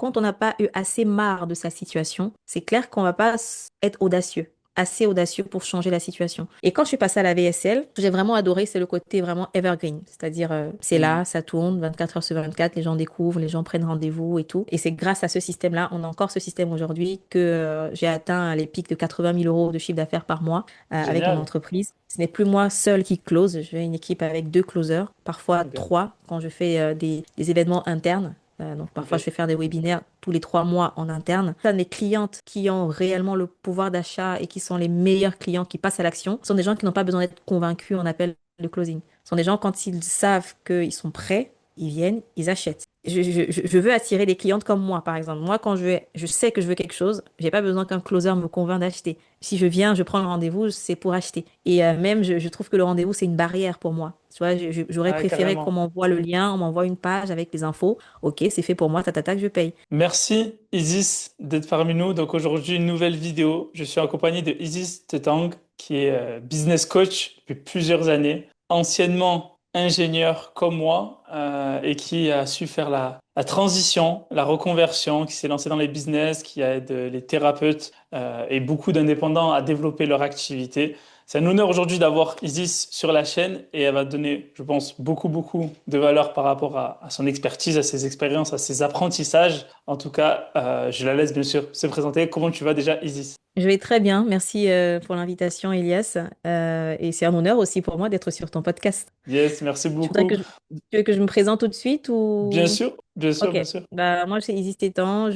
quand on n'a pas eu assez marre de sa situation, c'est clair qu'on va pas être audacieux, assez audacieux pour changer la situation. Et quand je suis passée à la VSL, j'ai vraiment adoré, c'est le côté vraiment evergreen. C'est-à-dire, c'est Hmm. là, ça tourne 24 heures sur 24, les gens découvrent, les gens prennent rendez-vous et tout. Et c'est grâce à ce système-là, on a encore ce système aujourd'hui, que j'ai atteint les pics de 80 000 euros de chiffre d'affaires par mois avec mon Génial. entreprise. Ce n'est plus moi seul qui close, j'ai une équipe avec deux closers, parfois Ok. trois quand je fais des événements internes. Donc parfois, je Ok. fais faire des webinaires tous les 3 mois en interne. Ça, mes clientes qui ont réellement le pouvoir d'achat et qui sont les meilleurs clients qui passent à l'action sont des gens qui n'ont pas besoin d'être convaincus, on appelle le closing. Ce sont des gens, quand ils savent qu'ils sont prêts, ils viennent, ils achètent. Je veux attirer des clientes comme moi, par exemple. Moi, quand je sais que je veux quelque chose, j'ai pas besoin qu'un closer me convainc d'acheter. Si je viens, je prends le rendez-vous, c'est pour acheter. Et même, je trouve que le rendez-vous, c'est une barrière pour moi. Tu vois, j'aurais Ah, préféré qu'on carrément. m'envoie le lien, on m'envoie une page avec les infos. Ok, c'est fait pour moi, tatata, que je paye. Merci Isis d'être parmi nous. Donc aujourd'hui, une nouvelle vidéo. Je suis accompagné de Isis Tetang, qui est business coach depuis plusieurs années, anciennement ingénieur comme moi, et qui a su faire la transition, la reconversion, qui s'est lancé dans les business, qui aide les thérapeutes et beaucoup d'indépendants à développer leur activité. C'est un honneur aujourd'hui d'avoir Isis sur la chaîne et elle va donner, je pense, beaucoup de valeur par rapport à son expertise, à ses expériences, à ses apprentissages. En tout cas, je la laisse bien sûr se présenter. Comment tu vas déjà, Isis? Je vais très bien. Merci pour l'invitation, Elias. Et c'est un honneur aussi pour moi d'être sur ton podcast. Yes, merci Tu voudrais beaucoup. que tu veux que je me présente tout de suite Bien ou... sûr, bien sûr, Ok, bien sûr. bah moi c'est Isis Tétan.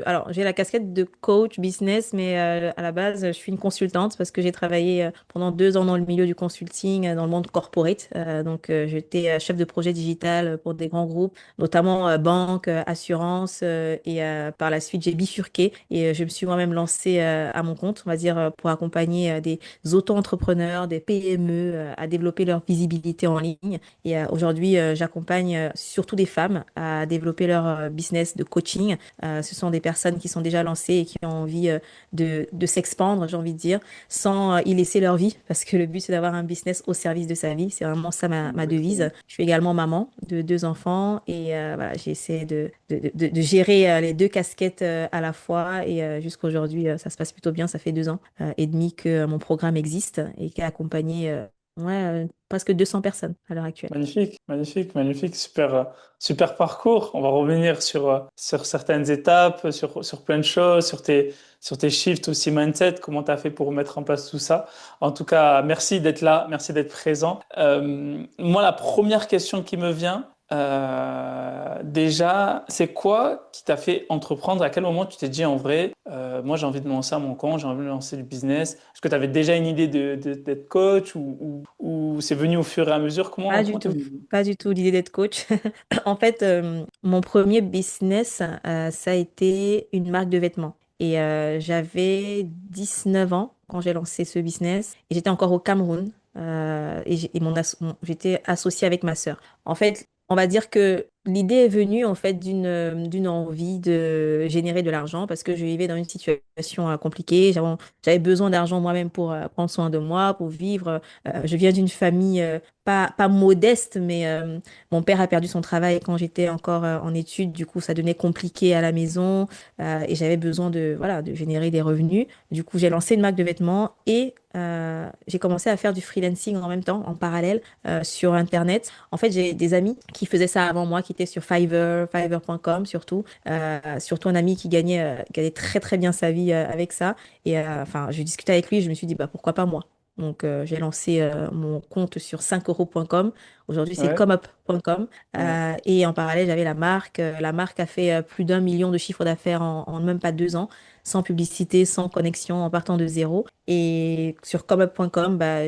Alors j'ai la casquette de coach business, mais à la base je suis une consultante parce que j'ai travaillé pendant 2 ans dans le milieu du consulting, dans le monde corporate. Donc j'étais chef de projet digital pour des grands groupes, notamment banque, assurance, et par la suite j'ai bifurqué et je me suis moi-même lancée à mon compte, on va dire, pour accompagner des auto-entrepreneurs, des PME à développer leur visibilité en ligne. Et aujourd'hui, j'accompagne surtout des femmes à développer leur business de coaching. Ce sont des personnes qui sont déjà lancées et qui ont envie de s'expandre, j'ai envie de dire, sans y laisser leur vie, parce que le but, c'est d'avoir un business au service de sa vie. C'est vraiment ça ma devise. Exactement. Je suis également maman de deux enfants et voilà, j'essaie de gérer les deux casquettes à la fois. Et jusqu'à aujourd'hui, ça se passe plutôt bien. Ça fait 2 ans et demi que mon programme existe et qui a accompagné ouais, presque 200 personnes à l'heure actuelle. Magnifique, super, super parcours. On va revenir sur certaines étapes, sur plein de choses, sur tes shifts aussi mindset, comment tu as fait pour mettre en place tout ça. En tout cas, merci d'être là, merci d'être présent. Moi, la première question qui me vient, déjà, c'est quoi qui t'a fait entreprendre? À quel moment tu t'es dit en vrai, moi j'ai envie de me lancer à mon compte, j'ai envie de me lancer du business? Est-ce que tu avais déjà une idée d'être coach ou c'est venu au fur et à mesure? Pas du Comment t'es tout, venu? pas du tout l'idée d'être coach. En fait, mon premier business, ça a été une marque de vêtements. Et j'avais 19 ans quand j'ai lancé ce business. Et j'étais encore au Cameroun. J'étais associée avec ma sœur. En fait, on va dire que l'idée est venue en fait d'une envie de générer de l'argent parce que je vivais dans une situation compliquée. J'avais besoin d'argent moi-même pour prendre soin de moi, pour vivre. Je viens d'une famille pas modeste, mais mon père a perdu son travail quand j'étais encore en études. Du coup, ça devenait compliqué à la maison et j'avais besoin voilà, de générer des revenus. Du coup, j'ai lancé une marque de vêtements et j'ai commencé à faire du freelancing en même temps, en parallèle, sur Internet. En fait, j'ai des amis qui faisaient ça avant moi, qui étaient sur Fiverr, Fiverr.com surtout. Surtout un ami qui gagnait très très bien sa vie avec ça. Et enfin, je discutais avec lui, je me suis dit, bah, pourquoi pas moi? Donc, j'ai lancé mon compte sur 5euros.com. Aujourd'hui, c'est Ouais, comeup.com. ouais. Et en parallèle, j'avais la marque. La marque a fait plus d'1 million de chiffre d'affaires en même pas 2 ans, sans publicité, sans connexion, en partant de zéro. Et sur comeup.com, bah,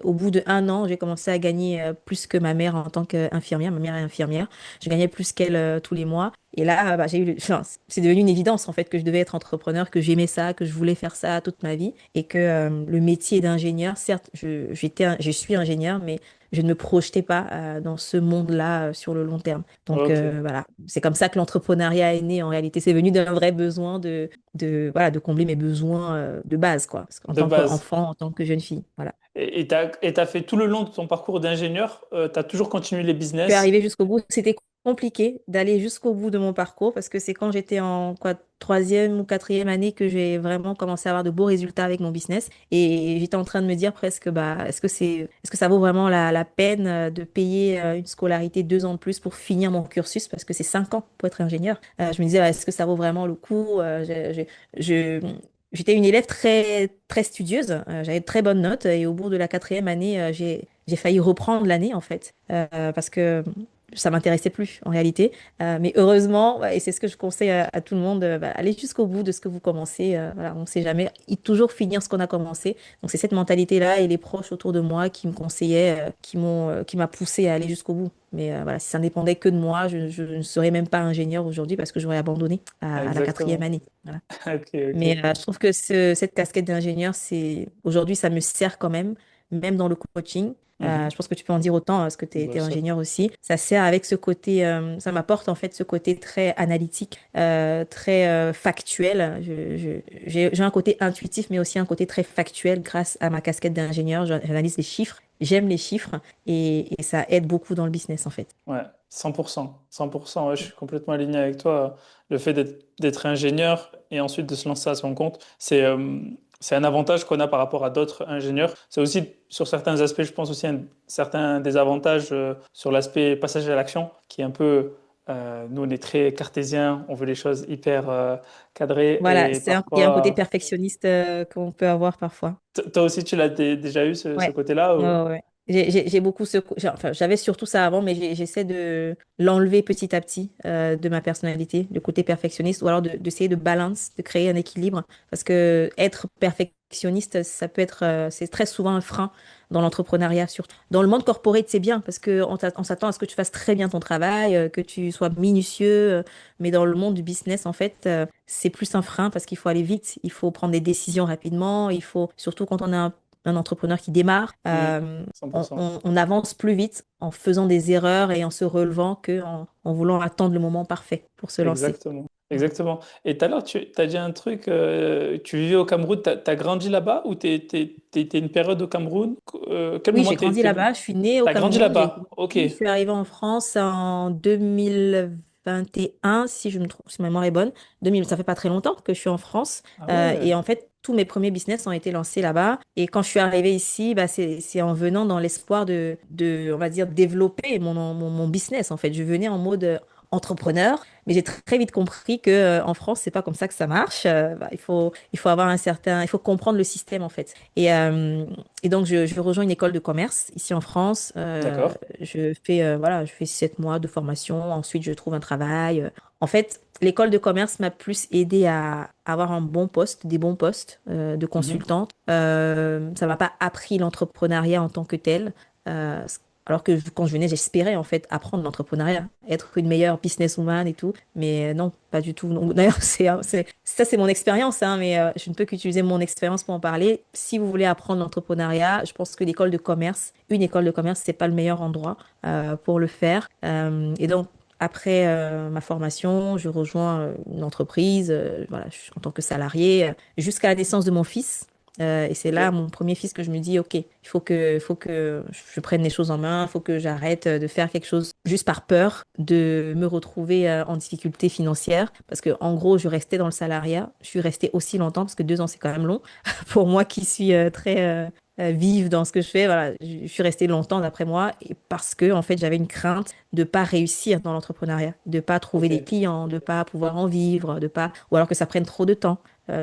au bout de 1 an, j'ai commencé à gagner plus que ma mère en tant qu'infirmière. Ma mère est infirmière. Je gagnais plus qu'elle tous les mois. Et là, bah, enfin, c'est devenu une évidence en fait que je devais être entrepreneur, que j'aimais ça, que je voulais faire ça toute ma vie et que le métier d'ingénieur, certes, je suis ingénieur, mais je ne me projetais pas dans ce monde-là sur le long terme. Donc Ok. voilà, c'est comme ça que l'entrepreneuriat est né en réalité. C'est venu d'un vrai besoin voilà, de combler mes besoins de base, quoi. Parce qu'en De tant base. qu'enfant, en tant que jeune fille, voilà. Et t'as fait tout le long de ton parcours d'ingénieur, t'as toujours continué les Je suis business. arrivée jusqu'au bout. C'était compliqué d'aller jusqu'au bout de mon parcours parce que c'est quand j'étais en quoi, troisième ou quatrième année que j'ai vraiment commencé à avoir de beaux résultats avec mon business. Et j'étais en train de me dire presque, bah, est-ce que ça vaut vraiment la peine de payer une scolarité 2 ans de plus pour finir mon cursus parce que c'est 5 ans pour être ingénieur. Je me disais, est-ce que ça vaut vraiment le coup? Je- J'étais une élève très, très studieuse. J'avais de très bonnes notes et au bout de la quatrième année, j'ai failli reprendre l'année en fait parce que ça m'intéressait plus en réalité. Mais heureusement, ouais, et c'est ce que je conseille à tout le monde, bah, allez jusqu'au bout de ce que vous commencez. Voilà, on ne sait jamais. Toujours finir ce qu'on a commencé. Donc c'est cette mentalité-là et les proches autour de moi qui me conseillaient, qui m'a poussé à aller jusqu'au bout. Mais voilà, si ça ne dépendait que de moi, je ne serais même pas ingénieur aujourd'hui parce que j'aurais abandonné à la quatrième Exactement. année. Voilà. Ok, Mais ok. je trouve que cette casquette d'ingénieur, c'est aujourd'hui, ça me sert quand même, même dans le coaching. Mhm. Je pense que tu peux en dire autant, parce que tu Bien es sûr. ingénieur aussi. Ça sert avec ce côté, ça m'apporte en fait ce côté très analytique, très factuel. J'ai un côté intuitif, mais aussi un côté très factuel grâce à ma casquette d'ingénieur. J'analyse les chiffres, j'aime les chiffres et ça aide beaucoup dans le business en fait. Ouais, 100%. 100%, ouais, je suis complètement aligné avec toi. Le fait d'être ingénieur et ensuite de se lancer à son compte, c'est un avantage qu'on a par rapport à d'autres ingénieurs. C'est aussi, sur certains aspects, je pense aussi un certain désavantage sur l'aspect passage à l'action, qui est un peu, nous, on est très cartésien, on veut les choses hyper cadrées Voilà, et il y a un côté parfois, perfectionniste qu'on peut avoir parfois. toi aussi, tu l'as déjà eu ce Ouais. côté-là Ouais, ou... ouais, ouais. J'ai beaucoup enfin, j'avais surtout ça avant, mais j'essaie de l'enlever petit à petit de ma personnalité, le côté perfectionniste, ou alors d'essayer de balance, de créer un équilibre. Parce que être perfectionniste, ça peut être, c'est très souvent un frein dans l'entrepreneuriat, surtout. Dans le monde corporate, c'est bien, parce que on s'attend à ce que tu fasses très bien ton travail, que tu sois minutieux, mais dans le monde du business, en fait, c'est plus un frein parce qu'il faut aller vite, il faut prendre des décisions rapidement, il faut, surtout quand on a un entrepreneur qui démarre, Hmm, 100%. on avance plus vite en faisant des erreurs et en se relevant que en voulant attendre le moment parfait pour se lancer. Exactement. Exactement. Et tout à l'heure, tu as dit un truc, tu vivais au Cameroun, t'as grandi là-bas ou t'étais une période au Cameroun? Quel Oui, moment j'ai grandi là-bas. Je suis née au t'as grandi Cameroun. J'ai là-bas? grandi. Ok. Je suis arrivée en France en 2021, si je me trompe, si ma mémoire est bonne. 2000, ça fait pas très longtemps que je suis en France. Ah ouais. Et en fait, tous mes premiers business ont été lancés là-bas. Et quand je suis arrivée ici, bah, c'est en venant dans l'espoir on va dire, développer mon business. En fait, je venais en mode entrepreneur, mais j'ai très vite compris que en France, c'est pas comme ça que ça marche. Bah, il faut avoir il faut comprendre le système en fait. Et donc, je rejoins une école de commerce ici en France. D'accord. Voilà, je fais 7 mois de formation. Ensuite, je trouve un travail. En fait, l'école de commerce m'a plus aidé à avoir un bon poste, des bons postes de Mhm. consultante. Ça m'a pas appris l'entrepreneuriat en tant que tel. Euh, alors que quand je venais, j'espérais en fait apprendre l'entrepreneuriat, être une meilleure businesswoman et tout. Mais non, pas du tout. Donc, d'ailleurs, ça, c'est mon expérience, hein, mais je ne peux qu'utiliser mon expérience pour en parler. Si vous voulez apprendre l'entrepreneuriat, je pense que une école de commerce, c'est pas le meilleur endroit pour le faire. Et donc, après ma formation, je rejoins une entreprise, voilà, en tant que salarié, jusqu'à la naissance de mon fils. Et c'est là, Ok. mon premier fils, que je me dis, OK, faut que je prenne les choses en main, il faut que j'arrête de faire quelque chose juste par peur de me retrouver en difficulté financière. Parce que, en gros, je restais dans le salariat. Je suis restée aussi longtemps, parce que 2 ans, c'est quand même long. Pour moi qui suis très vive dans ce que je fais, voilà, je suis restée longtemps d'après moi, et parce que, en fait, j'avais une crainte de pas réussir dans l'entrepreneuriat, de pas trouver des Ok. clients, de pas pouvoir en vivre, de pas, ou alors que ça prenne trop de temps.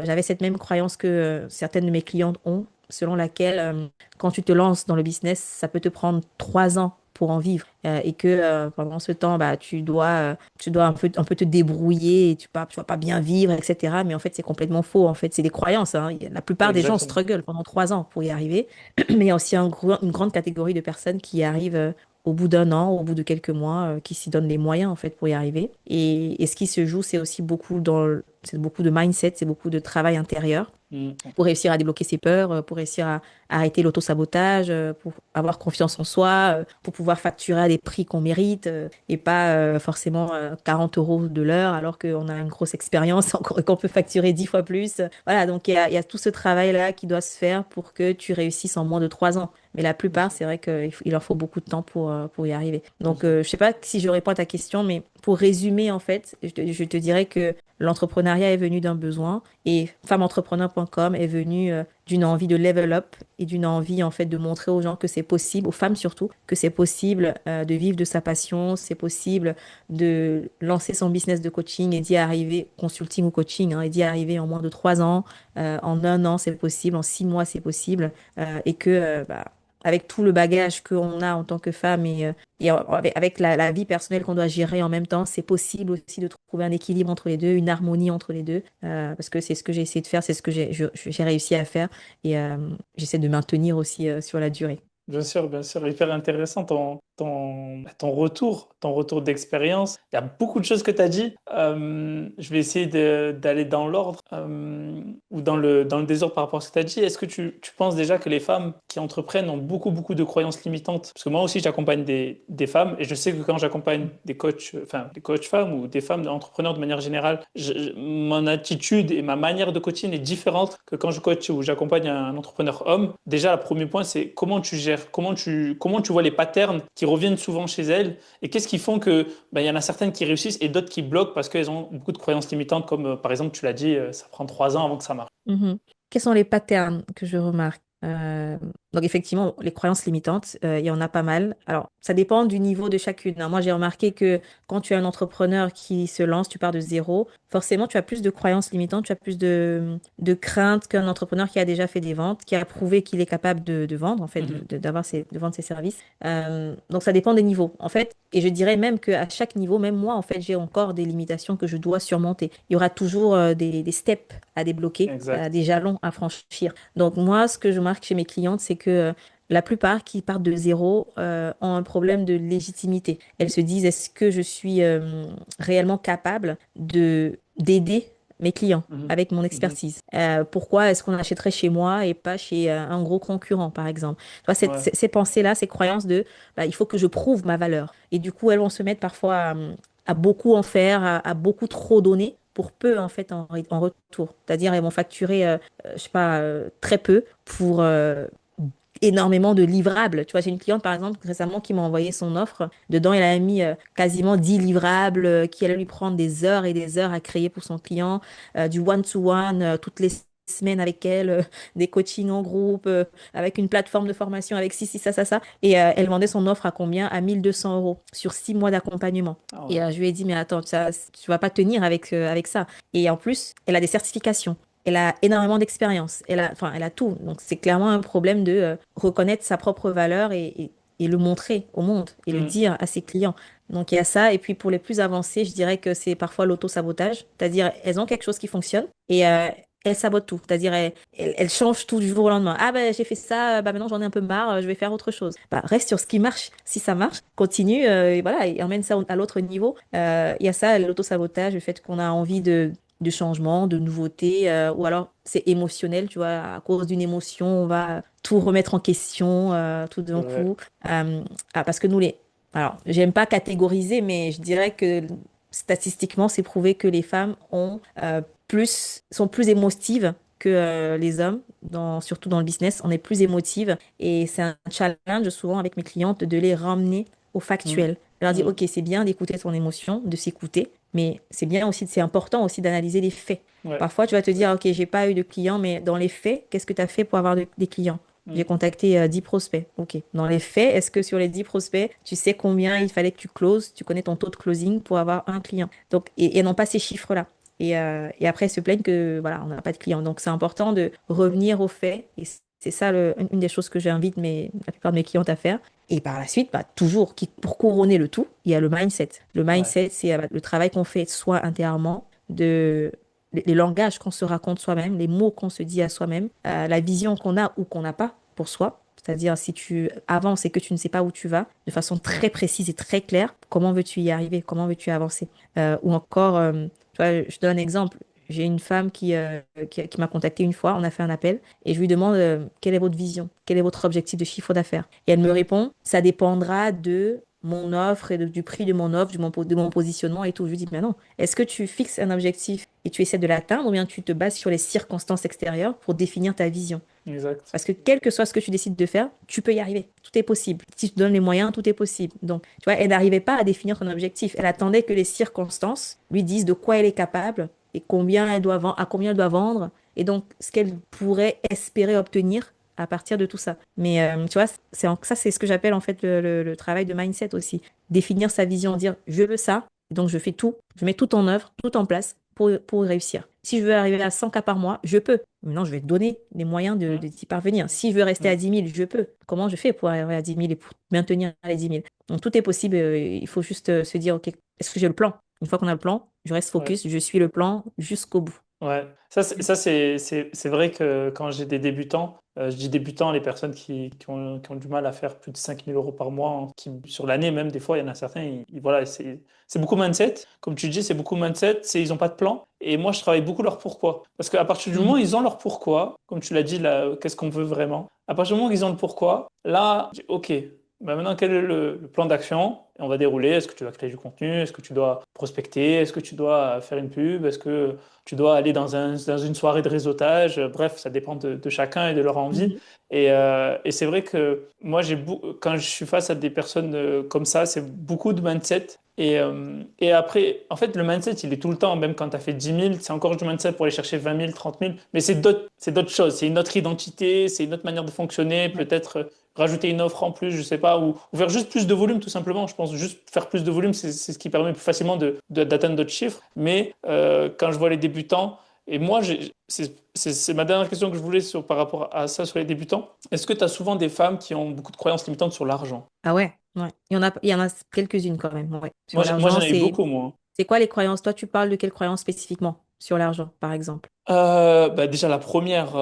J'avais cette même croyance que certaines de mes clientes ont, selon laquelle quand tu te lances dans le business, ça peut te prendre 3 ans pour en vivre et que pendant ce temps, bah, tu dois un peu te débrouiller et tu vas pas bien vivre, etc. Mais en fait, c'est complètement faux. En fait, c'est des croyances, hein. La plupart des gens Exactement. struggle pendant 3 ans pour y arriver, mais il y a aussi une grande catégorie de personnes qui y arrivent au bout d'un an, au bout de quelques mois, qui s'y donnent les moyens en fait pour y arriver. Et ce qui se joue, c'est aussi c'est beaucoup de mindset, c'est beaucoup de travail intérieur Hmm. pour réussir à débloquer ses peurs, pour réussir arrêter l'auto-sabotage, pour avoir confiance en soi, pour pouvoir facturer à des prix qu'on mérite et pas forcément 40 euros de l'heure alors qu'on a une grosse expérience encore et qu'on peut facturer 10 fois plus. Voilà, donc il y a tout ce travail-là qui doit se faire pour que tu réussisses en moins de 3 ans. Mais la Bien plupart, sûr. c'est vrai qu'il leur faut beaucoup de temps pour y arriver. Bien Donc, sûr. je sais pas si je réponds à ta question, mais pour résumer, en fait, je te dirais que l'entrepreneuriat est venu d'un besoin et femmeentrepreneur.com est venu d'une envie de level up et d'une envie, en fait, de montrer aux gens que c'est possible, aux femmes surtout, que c'est possible de vivre de sa passion, c'est possible de lancer son business de coaching et d'y arriver, consulting ou coaching, hein, et d'y arriver en moins de 3 ans, en un an, c'est possible, en 6 mois, c'est possible, et que, bah, avec tout le bagage qu'on a en tant que femme et avec la vie personnelle qu'on doit gérer en même temps, c'est possible aussi de trouver un équilibre entre les deux, une harmonie entre les deux, parce que c'est ce que j'ai essayé de faire, c'est ce que j'ai réussi à faire et j'essaie de maintenir aussi sur la durée. Bien sûr, hyper intéressant ton retour d'expérience. Il y a beaucoup de choses que tu as dit. Je vais essayer d'aller dans l'ordre ou dans le désordre par rapport à ce que tu as dit. Est-ce que tu penses déjà que les femmes qui entreprennent ont beaucoup, beaucoup de croyances limitantes? Parce que moi aussi, j'accompagne des femmes et je sais que quand j'accompagne des coachs, enfin, des coachs femmes ou des femmes entrepreneurs de manière générale, mon attitude et ma manière de coaching est différente que quand je coach ou j'accompagne un entrepreneur homme. Déjà, le premier point, c'est comment tu gères, comment tu vois les patterns qui reviennent souvent chez elles et qu'est-ce qui font que ben, il y en a certaines qui réussissent et d'autres qui bloquent parce qu'elles ont beaucoup de croyances limitantes, comme par exemple, tu l'as dit, ça prend 3 ans avant que ça marche. Mhm. Quels sont les patterns que je remarque? Donc effectivement, les croyances limitantes, il y en a pas mal. Alors, ça dépend du niveau de chacune, hein. Moi, j'ai remarqué que quand tu es un entrepreneur qui se lance, tu pars de zéro, forcément, tu as plus de croyances limitantes, tu as plus de craintes qu'un entrepreneur qui a déjà fait des ventes, qui a prouvé qu'il est capable de vendre, en fait, Mhm. de vendre ses services. Donc, ça dépend des niveaux. En fait, et je dirais même qu'à chaque niveau, même moi, en fait, j'ai encore des limitations que je dois surmonter. Il y aura toujours des steps à débloquer, Exact. des jalons à franchir. Donc moi, ce que je marque chez mes clientes, c'est que la plupart qui partent de zéro ont un problème de légitimité. Elles se disent, est-ce que je suis réellement capable de d'aider mes clients Mhm. avec mon Mhm. expertise? Pourquoi est-ce qu'on achèterait chez moi et pas chez un gros concurrent, par exemple? Tu vois, Ouais. ces pensées-là, ces croyances de, bah, il faut que je prouve ma valeur. Et du coup, elles vont se mettre parfois à beaucoup en faire, à beaucoup trop donner pour peu en fait en retour. C'est-à-dire, elles vont facturer je sais pas, très peu pour énormément de livrables. Tu vois, j'ai une cliente, par exemple, récemment qui m'a envoyé son offre. Dedans, elle a mis quasiment 10 livrables qui allaient lui prendre des heures et des heures à créer pour son client, du one-to-one, toutes les semaines avec elle, des coachings en groupe, avec une plateforme de formation avec ci, ci, ça. Et elle vendait son offre à combien? À 1200 euros sur 6 mois d'accompagnement. Ah Et ouais. je lui ai dit, mais attends, tu vas pas tenir avec ça. Et en plus, elle a des certifications. Elle a énormément d'expérience. Enfin, elle a tout. Donc, c'est clairement un problème de reconnaître sa propre valeur et le montrer au monde et le Mhm. dire à ses clients. Donc, il y a ça. Et puis, pour les plus avancés, je dirais que c'est parfois l'auto-sabotage. C'est-à-dire, elles ont quelque chose qui fonctionne et elles sabotent tout. C'est-à-dire, elles changent tout du jour au lendemain. Ah, ben, j'ai fait ça. Bah, maintenant, j'en ai un peu marre. Je vais faire autre chose. Bah, reste sur ce qui marche. Si ça marche, continue. Et voilà, et emmène ça à l'autre niveau. Il y a ça, l'auto-sabotage, le fait qu'on a envie de changement, de nouveautés, ou alors c'est émotionnel, tu vois, à cause d'une émotion, on va tout remettre en question tout C'est d'un vrai. coup. Euh, parce que alors, j'aime pas catégoriser, mais je dirais que statistiquement, c'est prouvé que les femmes sont plus émotives que les hommes, surtout dans le business, on est plus émotive et c'est un challenge souvent avec mes clientes de les ramener au Mhm. factuel. Je leur dis, Mhm. ok, c'est bien d'écouter ton émotion, de s'écouter, mais c'est important aussi d'analyser les faits. Ouais. Parfois, tu vas te dire, ok, j'ai pas eu de clients, mais dans les faits, qu'est-ce que tu as fait pour avoir des clients? J'ai Mhm. contacté 10 prospects. Ok. Dans les faits, est-ce que sur les 10 prospects, tu sais combien il fallait que tu closes, tu connais ton taux de closing pour avoir un client? Donc, et non pas ces chiffres-là. Et après, elles se plaignent que voilà, on n'a pas de clients. Donc, c'est important de revenir aux faits. Et c'est ça une des choses que j'invite la plupart de mes clientes à faire. Et par la suite, bah, toujours, pour couronner le tout, il y a le mindset. Le Ouais. mindset, c'est le travail qu'on fait soi intérieurement, les langages qu'on se raconte soi-même, les mots qu'on se dit à soi-même, la vision qu'on a ou qu'on n'a pas pour soi. C'est-à-dire, si tu avances et que tu ne sais pas où tu vas, de façon très précise et très claire, comment veux-tu y arriver? Comment veux-tu avancer? Ou encore, tu vois, je donne un exemple. J'ai une femme qui m'a contacté une fois, on a fait un appel, et je lui demande quelle est votre vision, quel est votre objectif de chiffre d'affaires. Et elle me répond, ça dépendra de mon offre et du prix de mon offre, de mon positionnement et tout. Je lui dis, mais non, est-ce que tu fixes un objectif et tu essaies de l'atteindre ou bien tu te bases sur les circonstances extérieures pour définir ta vision? Exact. Parce que quel que soit ce que tu décides de faire, tu peux y arriver. Tout est possible. Si tu te donnes les moyens, tout est possible. Donc, tu vois, elle n'arrivait pas à définir son objectif. Elle attendait que les circonstances lui disent de quoi elle est capable et à combien elle doit vendre. Et donc, ce qu'elle pourrait espérer obtenir à partir de tout ça. Mais tu vois, ça, c'est ce que j'appelle en fait le travail de mindset aussi. Définir sa vision, dire je veux ça, donc je fais tout, je mets tout en œuvre, tout en place pour réussir. Si je veux arriver à 100 cas par mois, je peux. Maintenant, je vais te donner les moyens Mm. d'y parvenir. Si je veux rester à Mm. 10 000, je peux. Comment je fais pour arriver à 10 000 et pour maintenir les 10 000? Donc, tout est possible. Il faut juste se dire, OK, est-ce que j'ai le plan? Une fois qu'on a le plan, je reste Ouais. focus, je suis le plan jusqu'au bout. Ouais, c'est vrai que quand j'ai des débutants, je dis débutants, les personnes qui ont du mal à faire plus de 5 000 € par mois, hein, sur l'année même, des fois, il y en a certains, voilà, c'est beaucoup mindset. Comme tu dis, c'est beaucoup mindset, ils n'ont pas de plan. Et moi, je travaille beaucoup leur pourquoi. Parce qu'à partir du moment où Mhm. ils ont leur pourquoi, comme tu l'as dit, là, qu'est-ce qu'on veut vraiment, à partir du moment où ils ont le pourquoi, là, je dis, OK, bah maintenant, quel est le plan d'action? Et on va dérouler. Est-ce que tu dois créer du contenu? Est-ce que tu dois prospecter? Est-ce que tu dois faire une pub? Est-ce que tu dois aller dans une soirée de réseautage? Bref, ça dépend de chacun et de leur envie. Mhm. Et c'est vrai que moi, quand je suis face à des personnes comme ça, c'est beaucoup de mindset. Et après, en fait, le mindset, il est tout le temps, même quand tu as fait 10 000, c'est encore du mindset pour aller chercher 20 000, 30 000, mais c'est d'autres choses, c'est une autre identité, c'est une autre manière de fonctionner, Ouais. peut-être rajouter une offre en plus, je sais pas, ou faire juste plus de volume, tout simplement. Je pense juste faire plus de volume, c'est ce qui permet plus facilement d'atteindre d'autres chiffres. Mais quand je vois les débutants, et moi, c'est ma dernière question que je voulais par rapport à ça sur les débutants. Est-ce que tu as souvent des femmes qui ont beaucoup de croyances limitantes sur l'argent? Ah ouais, ouais. Il y en a quelques-unes quand même, ouais. Moi, Sur moi, l'argent, j'en ai eu beaucoup, moi. c'est quoi les croyances? Toi, tu parles de quelles croyances spécifiquement sur l'argent, par exemple? Bah déjà la première,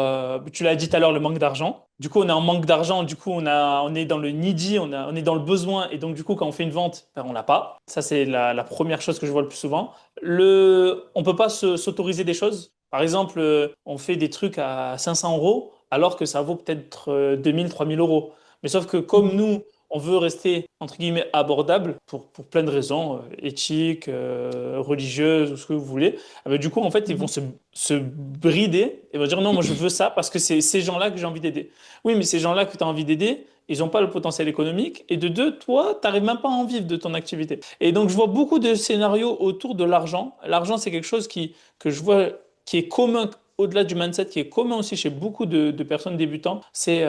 tu l'as dit tout à l'heure, le manque d'argent. Du coup, on est en manque d'argent, du coup, on est dans le needy, on est dans le besoin, et donc du coup, quand on fait une vente, ben, on l'a pas. Ça, c'est la première chose que je vois le plus souvent. On peut pas s'autoriser des choses. Par exemple, on fait des trucs à 500 € alors que ça vaut peut-être 2000, 3000 €. Mais sauf que comme Mhm. nous, on veut rester entre guillemets abordable pour plein de raisons, éthiques, religieuses, ou ce que vous voulez. Ah ben, du coup, en fait, ils vont Mhm. se brider et vont dire non, moi je veux ça parce que c'est ces gens-là que j'ai envie d'aider. Oui, mais ces gens-là que tu as envie d'aider, ils n'ont pas le potentiel économique. Et de deux, toi, tu n'arrives même pas à en vivre de ton activité. Et donc, je vois beaucoup de scénarios autour de l'argent. L'argent, c'est quelque chose que je vois qui est commun. Au-delà du mindset, qui est commun aussi chez beaucoup de personnes débutantes, c'est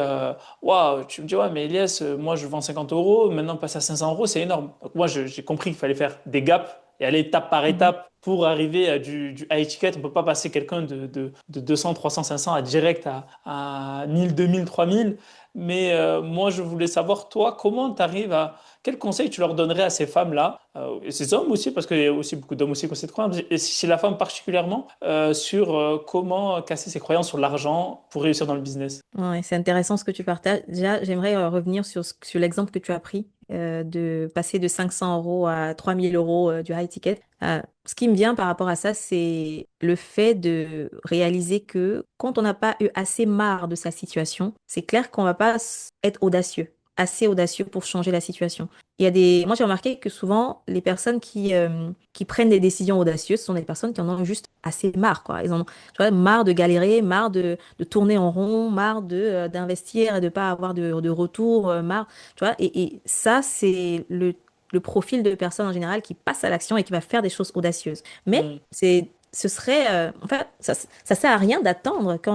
waouh, tu me dis, ouais, mais Elias, moi je vends 50 euros, maintenant passer à 500 €, c'est énorme. Donc, moi j'ai compris qu'il fallait faire des gaps et aller étape par Mhm. étape pour arriver à du high ticket. On ne peut pas passer quelqu'un de 200, 300, 500 à direct à 1000, 2000, 3000. Mais moi, je voulais savoir, toi, comment tu arrives à. Quel conseil tu leur donnerais à ces femmes-là, et ces hommes aussi, parce qu'il y a aussi beaucoup d'hommes aussi qui ont cette croyance, et chez la femme particulièrement, sur comment casser ses croyances sur l'argent pour réussir dans le business? Ouais, c'est intéressant ce que tu partages. Déjà, j'aimerais revenir sur l'exemple que tu as pris de passer de 500 € à 3 000 € du high ticket. Ce qui me vient par rapport à ça, c'est le fait de réaliser que quand on n'a pas eu assez marre de sa situation, c'est clair qu'on va pas être audacieux, assez audacieux pour changer la situation. Moi, j'ai remarqué que souvent, les personnes qui prennent des décisions audacieuses sont des personnes qui en ont juste assez marre, quoi. Ils en ont, tu vois, marre de galérer, marre de tourner en rond, marre d'investir et de pas avoir de retour, marre, tu vois. Et ça, c'est le profil de personne en général qui passe à l'action et qui va faire des choses audacieuses. Mais Hmm. ce serait, enfin, ça sert à rien d'attendre que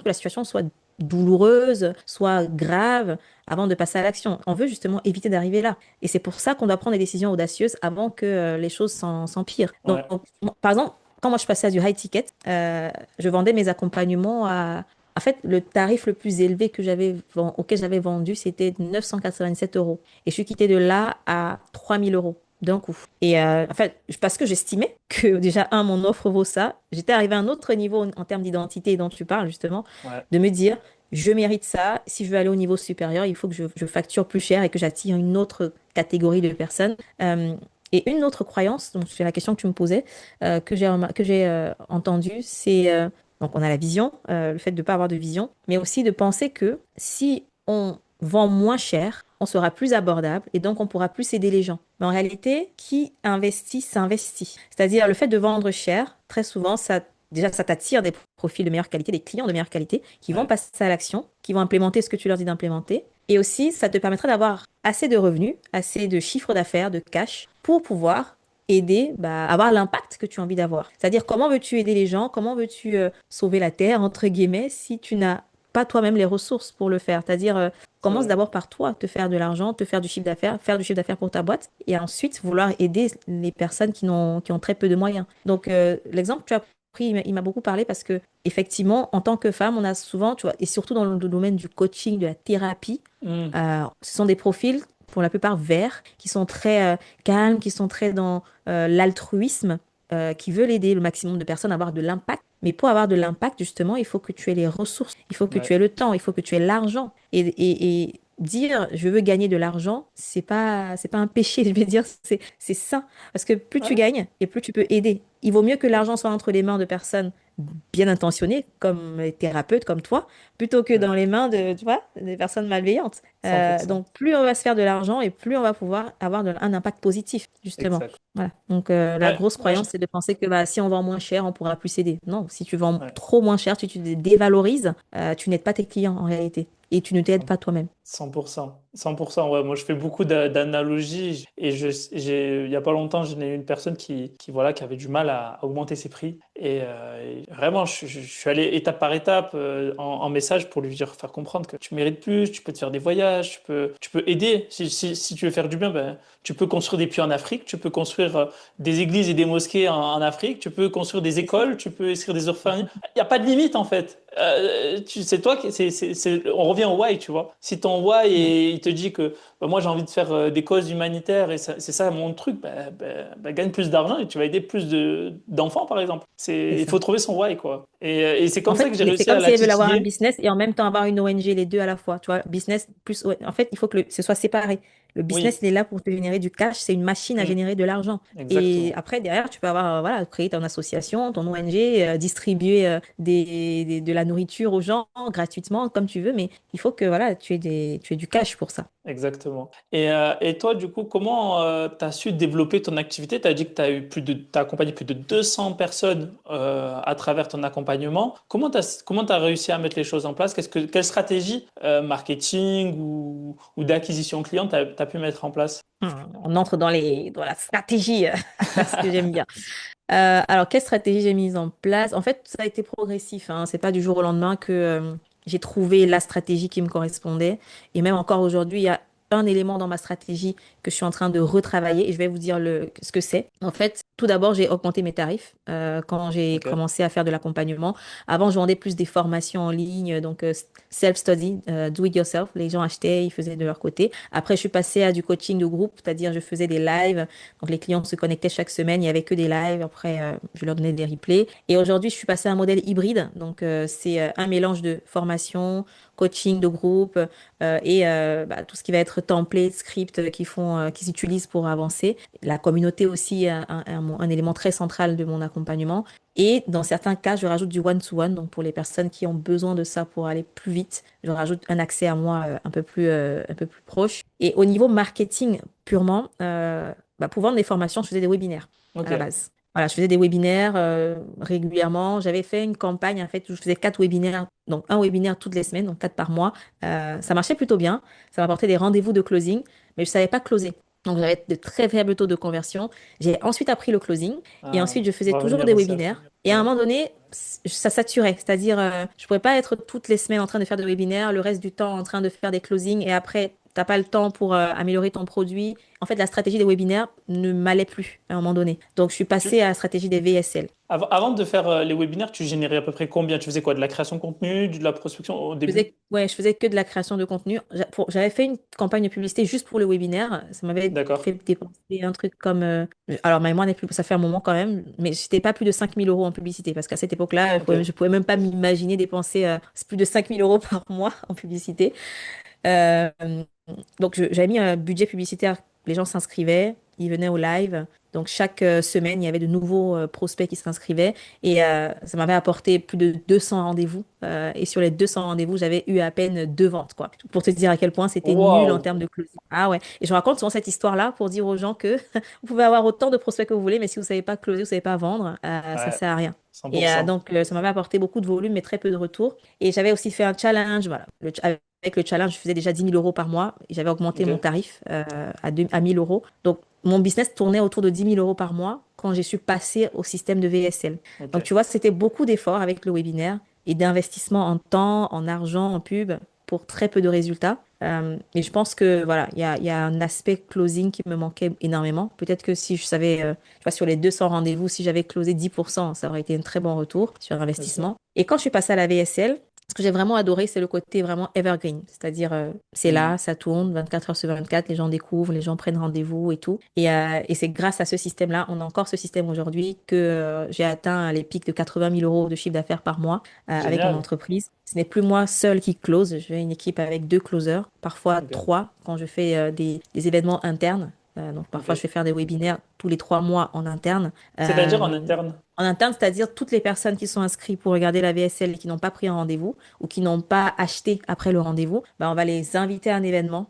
la situation soit douloureuse, soit grave avant de passer à l'action. On veut justement éviter d'arriver là. Et c'est pour ça qu'on doit prendre des décisions audacieuses avant que les choses s'empirent. Donc, Ouais. par exemple, quand moi je passais à du high ticket, je vendais mes accompagnements à. En fait, le tarif le plus élevé auquel j'avais vendu, c'était 987 euros. Et je suis quittée de là à 3 000 € d'un coup. Et en fait, parce que j'estimais que déjà, mon offre vaut ça, j'étais arrivée à un autre niveau en termes d'identité dont tu parles, justement, Ouais. de me dire, je mérite ça. Si je veux aller au niveau supérieur, il faut que je facture plus cher et que j'attire une autre catégorie de personnes. Et une autre croyance, donc c'est la question que tu me posais, que j'ai entendue, donc on a la vision, le fait de ne pas avoir de vision, mais aussi de penser que si on vend moins cher, on sera plus abordable et donc on pourra plus aider les gens. Mais en réalité, qui investit, s'investit. C'est-à-dire le fait de vendre cher, très souvent, déjà, ça t'attire des profils de meilleure qualité, des clients de meilleure qualité qui vont Ouais. passer à l'action, qui vont implémenter ce que tu leur dis d'implémenter. Et aussi, ça te permettra d'avoir assez de revenus, assez de chiffre d'affaires, de cash, pour pouvoir aider, bah, avoir l'impact que tu as envie d'avoir. C'est-à-dire, comment veux-tu aider les gens, comment veux-tu sauver la terre, entre guillemets, si tu n'as pas toi-même les ressources pour le faire. C'est-à-dire, C'est commence vrai. d'abord par toi, te faire de l'argent, te faire du chiffre d'affaires, faire du chiffre d'affaires pour ta boîte, et ensuite vouloir aider les personnes qui ont très peu de moyens. Donc, l'exemple que tu as pris, il m'a beaucoup parlé parce que, effectivement, en tant que femme, on a souvent, tu vois, et surtout dans le domaine du coaching, de la thérapie, Hmm. ce sont des profils, pour la plupart verts, qui sont très calmes, qui sont très dans l'altruisme, qui veulent aider le maximum de personnes à avoir de l'impact. Mais pour avoir de l'impact, justement, il faut que tu aies les ressources, il faut que tu Ouais. aies le temps, il faut que tu aies l'argent. Et dire je veux gagner de l'argent, c'est pas un péché, je vais dire, c'est sain. Parce que plus tu Ouais. gagnes et plus tu peux aider. Il vaut mieux que l'argent soit entre les mains de personnes bien intentionnées, comme les thérapeutes, comme toi, plutôt que Ouais. dans les mains de, tu vois, des personnes malveillantes. 100%. Donc, plus on va se faire de l'argent et plus on va pouvoir avoir un impact positif, justement. Exact. Voilà. Donc, la Ouais. grosse Ouais. croyance, c'est de penser que bah, si on vend moins cher, on pourra plus s'aider. Non, si tu vends Ouais. trop moins cher, si tu te dévalorises, tu n'aides pas tes clients en réalité. Et tu ne t'aides pas toi-même. 100%. 100%. Ouais, moi, je fais beaucoup d'analogies et il y a pas longtemps, j'ai eu une personne voilà, qui avait du mal à augmenter ses prix. Et vraiment, je suis allé étape par étape en message pour lui dire, faire comprendre que tu mérites plus, tu peux te faire des voyages, tu peux aider. Si tu veux faire du bien, ben, tu peux construire des puits en Afrique, tu peux construire des églises et des mosquées en Afrique, tu peux construire des C'est ça. écoles, tu peux écrire des orphelinats. Il n'y a pas de limite en fait. C'est toi qui, on revient au why, tu vois. Si ton why Ouais, et il te dit que bah, moi j'ai envie de faire des causes humanitaires et c'est ça mon truc, gagne plus d'argent et tu vas aider plus d'enfants par exemple. c'est Il faut ça. trouver son why quoi. Et c'est En comme ça fait, que j'ai c'est réussi à comme si la elles veulent avoir un titiller. business et en même temps avoir une ONG, les deux à la fois. Tu vois, business plus. En fait, il faut que ce soit séparé. Le business, Oui. il est là pour te générer du cash. C'est une machine à Mm. générer de l'argent. Et Exactement. après, derrière, tu peux avoir, voilà, créer ton association, ton ONG, distribuer de la nourriture aux gens gratuitement, comme tu veux. Mais il faut que, voilà, tu aies du cash pour ça. Exactement. Et toi, du coup, comment tu as su développer ton activité? Tu as dit que t'as accompagné plus de 200 personnes à travers ton accompagnement. Comment t'as réussi à mettre les choses en place? Quelle stratégie marketing ou d'acquisition client t'as pu mettre en place? On entre dans la stratégie, ce que j'aime bien. Alors, quelle stratégie j'ai mise en place? En fait, ça a été progressif, hein. C'est pas du jour au lendemain que j'ai trouvé la stratégie qui me correspondait. Et même encore aujourd'hui, il y a un élément dans ma stratégie que je suis en train de retravailler et je vais vous dire ce que c'est. En fait, tout d'abord, j'ai augmenté mes tarifs quand j'ai Ok. commencé à faire de l'accompagnement. Avant, je vendais plus des formations en ligne, donc self-study, do it yourself. Les gens achetaient, ils faisaient de leur côté. Après, je suis passée à du coaching de groupe, c'est-à-dire je faisais des lives donc les clients se connectaient chaque semaine, il n'y avait que des lives, après je leur donnais des replays. Et aujourd'hui, je suis passée à un modèle hybride, donc c'est un mélange de formation, coaching de groupe et bah, tout ce qui va être template, script qui s'utilisent pour avancer. La communauté aussi, un élément très central de mon accompagnement. Et dans certains cas, je rajoute du one-to-one, donc pour les personnes qui ont besoin de ça pour aller plus vite, je rajoute un accès à moi un peu plus proche. Et au niveau marketing purement, bah, pour vendre des formations, je faisais des webinaires à Ok. la base. Voilà, je faisais des webinaires régulièrement. J'avais fait une campagne en fait où je faisais 4 webinaires, donc un webinaire toutes les semaines, donc 4 par mois. Ça marchait plutôt bien. Ça m'apportait des rendez-vous de closing, mais je savais pas closer. Donc j'avais de très faibles taux de conversion. J'ai ensuite appris le closing et Ah, ensuite je on faisais va toujours revenir des au self. webinaires. Et à un Ouais. moment donné, ça saturait. C'est-à-dire, je pouvais pas être toutes les semaines en train de faire des webinaires, le reste du temps en train de faire des closings et après, t'as pas le temps pour améliorer ton produit. En fait, la stratégie des webinaires ne m'allait plus à un moment donné. Donc, je suis passée Tu- à la stratégie des VSL. Avant de faire les webinaires, tu générais à peu près combien? Tu faisais quoi? De la création de contenu, de la prospection au début? Ouais, je faisais que de la création de contenu. J'avais fait une campagne de publicité juste pour le webinaire. Ça m'avait D'accord. fait dépenser un truc comme. Alors, ma mémoire n'est plus. Ça fait un moment quand même. Mais c'était pas plus de 5 000 € en publicité. Parce qu'à cette époque-là, Ok. je pouvais même pas m'imaginer dépenser plus de 5 000 € par mois en publicité. Euh, donc, j'avais mis un budget publicitaire. Les gens s'inscrivaient. Ils venaient au live. Donc, chaque semaine, il y avait de nouveaux prospects qui s'inscrivaient. Et ça m'avait apporté plus de 200 rendez-vous. Et sur les 200 rendez-vous, j'avais eu à peine 2 ventes, quoi. Pour te dire à quel point c'était nul en Waouh! termes de closing. Ah ouais. Et je raconte souvent cette histoire-là pour dire aux gens que vous pouvez avoir autant de prospects que vous voulez, mais si vous ne savez pas closer, vous ne savez pas vendre, ça ne Ouais, sert à rien. Et 100%. donc, ça m'avait apporté beaucoup de volume, mais très peu de retours. Et j'avais aussi fait un challenge. Voilà. Avec le challenge, je faisais déjà 10 000 € par mois. Et j'avais augmenté mon Ok. tarif à 1 000 €. Donc, mon business tournait autour de 10 000 € par mois quand j'ai su passer au système de VSL. Ok. Donc, tu vois, c'était beaucoup d'efforts avec le webinaire et d'investissement en temps, en argent, en pub pour très peu de résultats. Et je pense que voilà, il y a un aspect closing qui me manquait énormément. Peut-être que si je savais, tu vois, sur les 200 rendez-vous, si j'avais closé 10%, ça aurait été un très bon retour sur Bien sûr. investissement. Et quand je suis passée à la VSL, ce que j'ai vraiment adoré, c'est le côté vraiment evergreen. C'est-à-dire, c'est Hmm. là, ça tourne 24 heures sur 24, les gens découvrent, les gens prennent rendez-vous et tout. Et c'est grâce à ce système-là, on a encore ce système aujourd'hui, que j'ai atteint les pics de 80 000 € de chiffre d'affaires par mois avec mon Génial. entreprise. Ce n'est plus moi seul qui close. J'ai une équipe avec 2 closers, parfois Ok. 3 quand je fais des événements internes. Donc parfois, je Ok. fais faire des webinaires tous les 3 mois en interne. C'est-à-dire en Euh, interne. En interne, c'est-à-dire toutes les personnes qui sont inscrites pour regarder la VSL et qui n'ont pas pris un rendez-vous ou qui n'ont pas acheté après le rendez-vous, bah, on va les inviter à un événement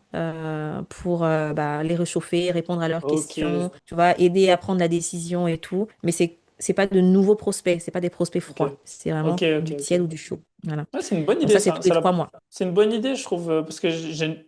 pour bah, les réchauffer, répondre à leurs Ok. questions, tu vois, aider à prendre la décision et tout. Mais c'est pas de nouveaux prospects, c'est pas des prospects Ok. froids, c'est Ok. vraiment Ok. du Ok. tiède ou du chaud. Voilà. Ouais, c'est une bonne Donc idée ça, c'est ça. tous les 3 mois. C'est une bonne idée, je trouve, parce que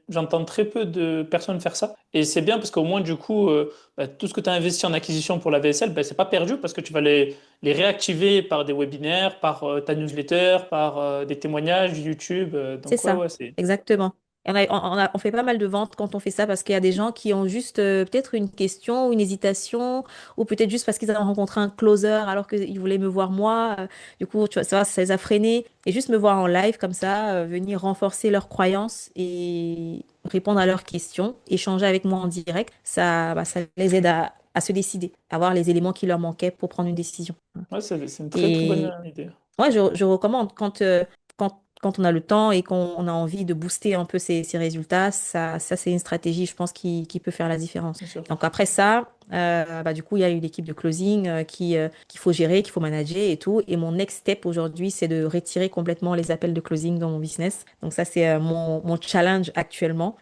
j'entends très peu de personnes faire ça. Et c'est bien parce qu'au moins, du coup, bah, tout ce que tu as investi en acquisition pour la VSL, bah, c'est pas perdu parce que tu vas les réactiver par des webinaires, par ta newsletter, par des témoignages YouTube. C'est Donc, ouais, ça, ouais, c'est. exactement. Et on fait pas mal de ventes quand on fait ça parce qu'il y a des gens qui ont juste peut-être une question ou une hésitation ou peut-être juste parce qu'ils ont rencontré un closer alors qu'ils voulaient me voir moi. Du coup, tu vois, ça les a freinés. Et juste me voir en live comme ça, venir renforcer leurs croyances et répondre à leurs questions, échanger avec moi en direct, ça les aide à se décider, à avoir les éléments qui leur manquaient pour prendre une décision. Ouais, c'est une très, très bonne Et idée. ouais, je recommande quand on a le temps et qu'on a envie de booster un peu ses résultats, ça c'est une stratégie, je pense, qui peut faire la différence. Bien sûr. Donc après ça, bah, du coup, il y a une équipe de closing qu'il faut gérer, qu'il faut manager et tout. Et mon next step aujourd'hui, c'est de retirer complètement les appels de closing dans mon business. Donc ça, c'est mon challenge actuellement.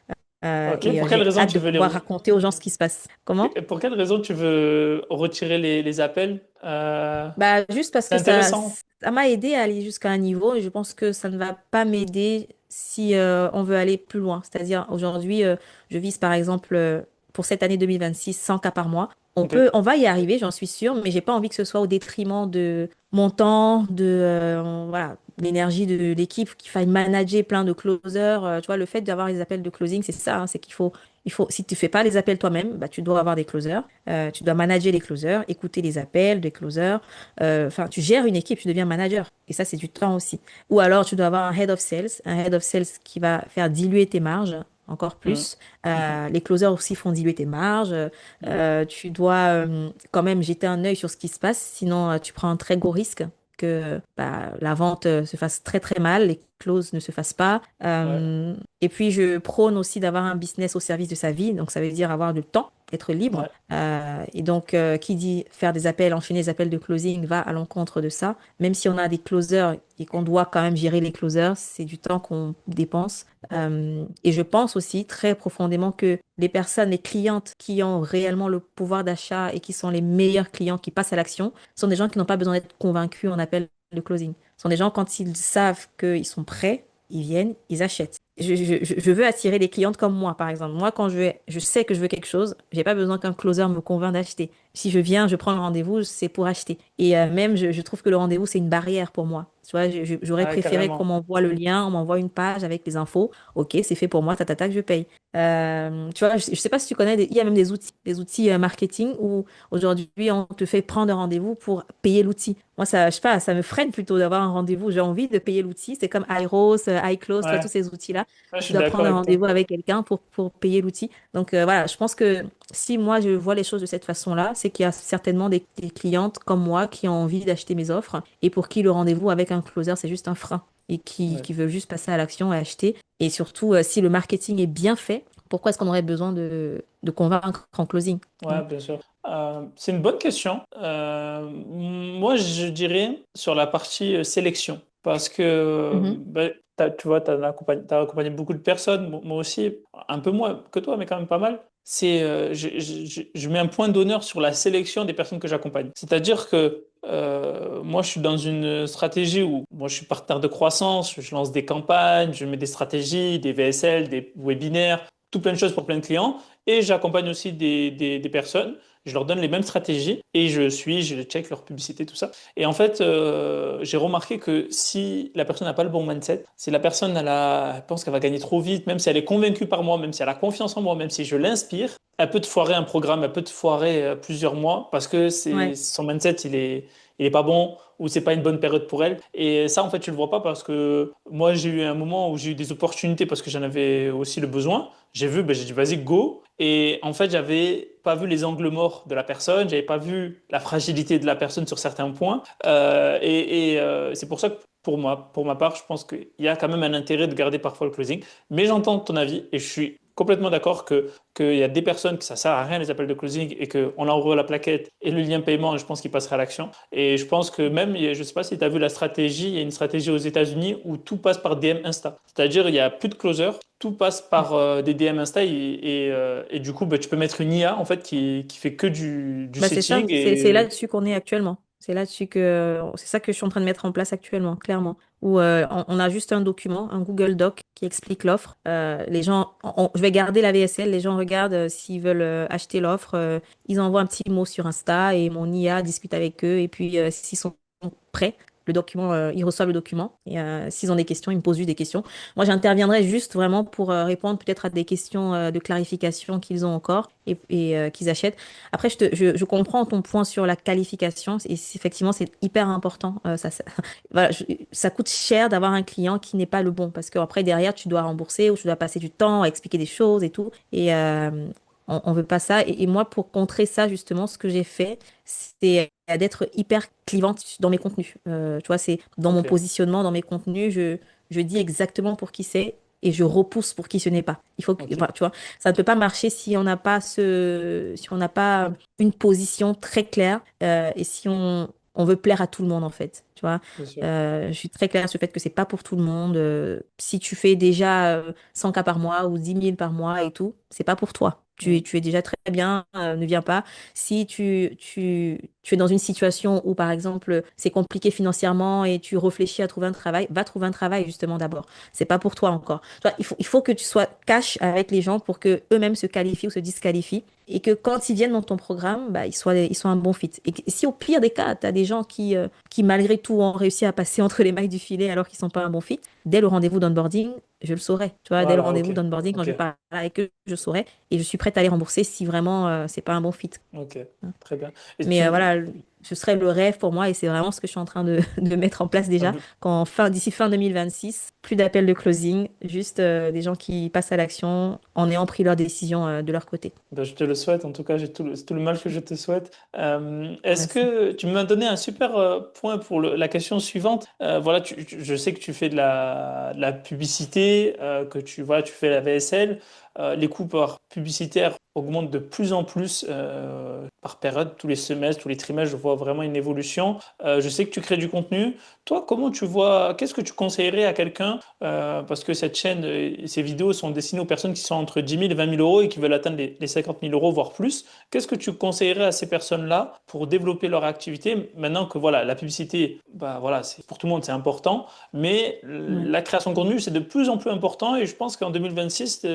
Ok, Et pour quelle j'ai raison hâte tu de veux pouvoir raconter aux gens ce qui se passe. Comment? pour quelle raison tu veux retirer les appels? Bah, juste parce C'est que ça, intéressant. ça m'a aidé à aller jusqu'à un niveau et je pense que ça ne va pas m'aider si on veut aller plus loin. C'est-à-dire, aujourd'hui, je vise par exemple pour cette année 2026 100 cas par mois. Ok. On va y arriver, j'en suis sûre, mais j'ai pas envie que ce soit au détriment de mon temps, voilà, l'énergie de l'équipe, qu'il faille manager plein de closers. Tu vois, le fait d'avoir les appels de closing, c'est ça, hein, c'est si tu fais pas les appels toi-même, bah, tu dois avoir des closers. Tu dois manager les closers, écouter les appels des closers. Enfin, tu gères une équipe, tu deviens manager. Et ça, c'est du temps aussi. Ou alors, tu dois avoir un head of sales qui va faire diluer tes marges encore Mhm. plus. Les closers aussi font diluer tes marges. Mhm. Tu dois quand même jeter un œil sur ce qui se passe, sinon tu prends un très gros risque que bah, la vente se fasse très très mal, les clauses ne se fassent pas. Ouais. Et puis, je prône aussi d'avoir un business au service de sa vie. Donc, ça veut dire avoir du temps, être libre. Ouais. Et donc, qui dit faire des appels, enchaîner des appels de closing, va à l'encontre de ça. Même si on a des closers et qu'on doit quand même gérer les closers, c'est du temps qu'on dépense. Ouais. Et je pense aussi très profondément que les personnes, les clientes qui ont réellement le pouvoir d'achat et qui sont les meilleurs clients qui passent à l'action, sont des gens qui n'ont pas besoin d'être convaincus en appel de closing. Ce sont des gens, quand ils savent qu'ils sont prêts, ils viennent, ils achètent. Je veux attirer des clientes comme moi, par exemple. Moi, quand je sais que je veux quelque chose, j'ai pas besoin qu'un closer me convainc d'acheter. Si je viens, je prends le rendez-vous, c'est pour acheter. Et même, je trouve que le rendez-vous, c'est une barrière pour moi. Tu vois, j'aurais Ouais, préféré qu'on carrément. m'envoie le lien, on m'envoie une page avec les infos. Ok, c'est fait pour moi, tac, je paye. Tu vois, je sais pas si tu connais, il y a même des outils marketing où aujourd'hui, on te fait prendre un rendez-vous pour payer l'outil. Moi, ça, je sais pas, ça me freine plutôt d'avoir un rendez-vous. J'ai envie de payer l'outil. C'est comme Iros, iClose, tu vois, tous Ouais. ces outils-là. Ouais, je Tu suis dois d'accord prendre un avec toi. rendez-vous avec quelqu'un pour payer l'outil. Donc voilà, je pense que si moi je vois les choses de cette façon-là, c'est qu'il y a certainement des clientes comme moi qui ont envie d'acheter mes offres et pour qui le rendez-vous avec un closer, c'est juste un frein et qui Ouais. veulent juste passer à l'action et acheter. Et surtout, si le marketing est bien fait, Pourquoi est-ce qu'on aurait besoin de convaincre en closing? Tu Ouais, vois. bien sûr. C'est une bonne question. Moi, je dirais sur la partie sélection. Parce que, Mhm. tu vois, t'as accompagné beaucoup de personnes, moi aussi, un peu moins que toi, mais quand même pas mal. Je mets un point d'honneur sur la sélection des personnes que j'accompagne. C'est-à-dire que moi, je suis dans une stratégie où moi, je suis partenaire de croissance, je lance des campagnes, je mets des stratégies, des VSL, des webinaires, tout plein de choses pour plein de clients. Et j'accompagne aussi des personnes. Je leur donne les mêmes stratégies et je check leur publicité, tout ça. Et en fait, j'ai remarqué que si la personne n'a pas le bon mindset, si la personne elle pense qu'elle va gagner trop vite, même si elle est convaincue par moi, même si elle a confiance en moi, même si je l'inspire, elle peut te foirer un programme, elle peut te foirer plusieurs mois parce que Ouais, son mindset, il est pas bon ou c'est pas une bonne période pour elle. Et ça, en fait, tu le vois pas parce que moi, j'ai eu un moment où j'ai eu des opportunités parce que j'en avais aussi le besoin. J'ai vu, ben, j'ai dit vas-y, go. Et en fait, j'avais pas vu les angles morts de la personne, j'avais pas vu la fragilité de la personne sur certains points. C'est pour ça que pour ma part, je pense qu'il y a quand même un intérêt de garder parfois le closing. Mais j'entends ton avis et je suis complètement d'accord qu'il y a des personnes que ça sert à rien les appels de closing et qu'on leur envoie la plaquette et le lien paiement, et je pense qu'ils passeraient à l'action. Et je pense que même, je sais pas si tu as vu la stratégie, il y a une stratégie aux États-Unis où tout passe par DM Insta. C'est-à-dire, il y a plus de closer, tout passe par des DM Insta et du coup, bah, tu peux mettre une IA en fait qui fait que du bah c'est ça, setting c'est et là-dessus qu'on est actuellement. C'est ça que je suis en train de mettre en place actuellement, clairement. Où on a juste un document, un Google Doc qui explique l'offre. Les gens, je vais garder la VSL, les gens regardent s'ils veulent acheter l'offre, ils envoient un petit mot sur Insta et mon IA discute avec eux. Et puis s'ils sont prêts, le document, ils reçoivent le document. Et s'ils ont des questions, ils me posent juste des questions. Moi, j'interviendrai juste vraiment pour répondre peut-être à des questions de clarification qu'ils ont encore et qu'ils achètent. Après, je comprends ton point sur la qualification et effectivement, c'est hyper important. Voilà, ça coûte cher d'avoir un client qui n'est pas le bon parce qu'après, derrière, tu dois rembourser ou tu dois passer du temps à expliquer des choses et tout. Et on veut pas ça. Et moi, pour contrer ça, justement, ce que j'ai fait, c'est d'être hyper clivante dans mes contenus. Tu vois, c'est dans mon ok, positionnement, dans mes contenus, je dis exactement pour qui c'est. Et je repousse pour qui ce n'est pas. Il faut que, ok, enfin, tu vois, ça ne peut pas marcher si on n'a pas si on n'a pas une position très claire et si on veut plaire à tout le monde en fait. Tu vois, bien sûr. je suis très claire sur le fait que c'est pas pour tout le monde. Si tu fais déjà 100 cas par mois ou 10 000 par mois et tout, c'est pas pour toi. Mm. Tu es déjà très bien, ne viens pas. Si tu es dans une situation où, par exemple, c'est compliqué financièrement et tu réfléchis à trouver un travail, va trouver un travail justement d'abord. C'est pas pour toi encore. Tu vois, il faut que tu sois cash avec les gens pour que eux-mêmes se qualifient ou se disqualifient et que quand ils viennent dans ton programme, bah, ils soient un bon fit. Et si au pire des cas, tu as des gens qui, malgré tout, ont réussi à passer entre les mailles du filet alors qu'ils sont pas un bon fit, dès le rendez-vous d'onboarding, je le saurai. Tu vois, dès le Voilà, ok, rendez-vous d'onboarding, quand ok, je parle avec eux, je saurai. Et je suis prête à les rembourser si vraiment c'est pas un bon fit. ok, très bien. Et Mais voilà, ce serait le rêve pour moi et c'est vraiment ce que je suis en train de, de mettre en place déjà. D'ici fin 2026, plus d'appels de closing, juste des gens qui passent à l'action en ayant pris leur décision de leur côté. ben, je te le souhaite, en tout cas, j'ai tout le mal que je te souhaite. Est-ce Merci. que tu m'as donné un super point pour la question suivante? Voilà, je sais que tu fais de la publicité, que voilà, tu fais la VSL. Les coûts par publicitaire augmentent de plus en plus par période, tous les semestres, tous les trimestres, je vois vraiment une évolution. Je sais que tu crées du contenu. Toi, comment tu vois, qu'est-ce que tu conseillerais à quelqu'un parce que cette chaîne, ces vidéos sont destinées aux personnes qui sont entre 10 000 et 20 000 euros et qui veulent atteindre les 50 000 euros, voire plus. Qu'est-ce que tu conseillerais à ces personnes-là pour développer leur activité maintenant que voilà, la publicité, bah, voilà, c'est, pour tout le monde, c'est important, mais Ouais. la création de contenu, c'est de plus en plus important et je pense qu'en 2026,